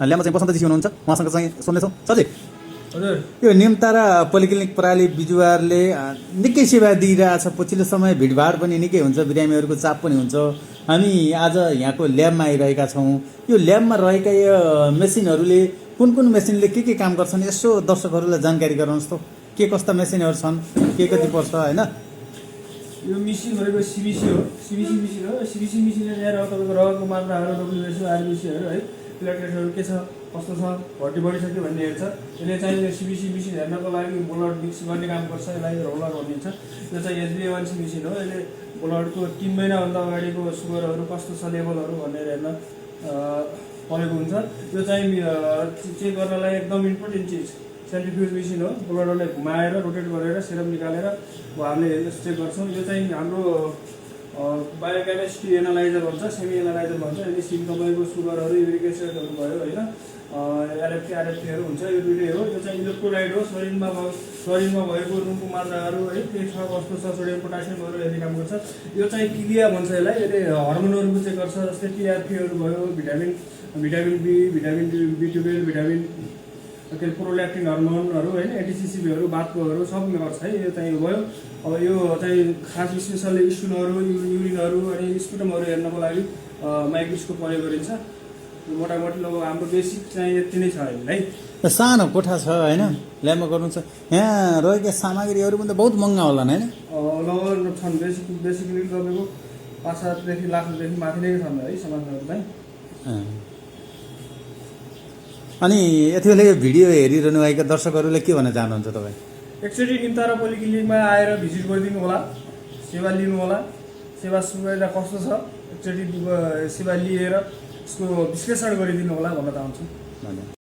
ल्याम्मा चाहिँ बसन्तजी हुनुहुन्छ, उहाँसँग चाहिँ सोध्नेछौँ। सरजी, हजुर यो निमतारा पोलिक्लिनिक प्रणाली बिजुवारले निकै सेवा दिइरहेछ। पछिल्लो समय भिडभाड पनि निकै हुन्छ, बिरामीहरूको चाप पनि हुन्छ। हामी आज यहाँको ल्याबमा आइरहेका छौँ। यो ल्याबमा रहेका यो मेसिनहरूले कुन मेसिनले के काम गर्छन् यसो दर्शकहरूलाई जानकारी गराउनुहोस् त। के कस्ता मेसिनहरू छन्, के कति पर्छ होइन? यो मिसिन भनेको सिबिसी हो, सिबिसी मिसिन हो। सिबिसी मिसिनले ल्याएर तपाईँको रगतको मात्राहरू, डब्ल्युएसओ, आरबिसीहरू है, प्लेटलेटहरू के छ, कस्तो छ, भर्ती बढी छ कि भन्ने हेर्छ। यसले चाहिँ सिबिसी मिसिन हेर्नको लागि ब्लड मिक्स गर्ने काम गर्छ। यसलाई रोलर भनिन्छ। यो चाहिँ HbA1c मिसिन हो। यसले ब्लडको 3 महिनाभन्दा अगाडिको सुगरहरू कस्तो छ, लेभलहरू भनेर हेर्न परेको हुन्छ। यो चाहिँ चेक गर्नलाई एकदम इम्पोर्टेन्ट चिज सेन्ट्रिफ्युज मिसिन हो। ब्लडलाई घुमाएर रोटेट गरेर सिरम निकालेर हामीले चेक गर्छौँ। यो चाहिँ हाम्रो बायोकेमिस्ट्री एनालाइजर भन्छ, सेमी एनालाइजर भन्छ। यसले सिम तपाईँको सुगरहरू, युरिक एसिडहरू भयो होइन, LFT RFTहरू हुन्छ। यो दुइटै हो। यो चाहिँ इलेक्ट्रोलाइट हो। शरीरमा भएको नुनको मात्राहरू है, के छ, कस्तो छ, सोडियम पोटासियमहरू हेर्ने काम गर्छ। यो चाहिँ किलिया भन्छ यसलाई। यसले हर्मोनहरूको चेक गर्छ, जस्तै TRPहरू भयो, vitamin B, vitamin B12, vitamin K prolactin हर्मोनहरू होइन, एटिसिसीबीहरू, बातकोहरू सब गर्छ है। यो चाहिँ भयो। अब यो चाहिँ खास स्पेसल्ली स्टुलहरू, युरिनहरू अनि स्पुटमहरू हेर्नको लागि माइक्रोस्कोप प्रयोग गरिन्छ। मोटामोटी लगभग हाम्रो बेसिक चाहिँ यति नै छ है। सानो कोठा छ होइन, ल्याबमा गर्नुहुन्छ। यहाँ रहेका सामग्रीहरू पनि त बहुत महँगा होला होइन? लगभग छन्। बेसिकली तपाईँको 5-7 लाखदेखि माथि नै छन् है सामानहरू चाहिँ। अनि यति बेला यो भिडियो हेरिरहनु भएका दर्शकहरूले के भन्न चाहनुहुन्छ तपाईँ? एकचोटि निमतारा पोलिक्लिनिकमा आएर भिजिट गरिदिनु होला, सेवा लिनु होला। सेवा सुविधा कस्तो छ एकचोटि सेवा लिएर यसको विश्लेषण गरिदिनु होला भन्न चाहन्छु। धन्यवाद।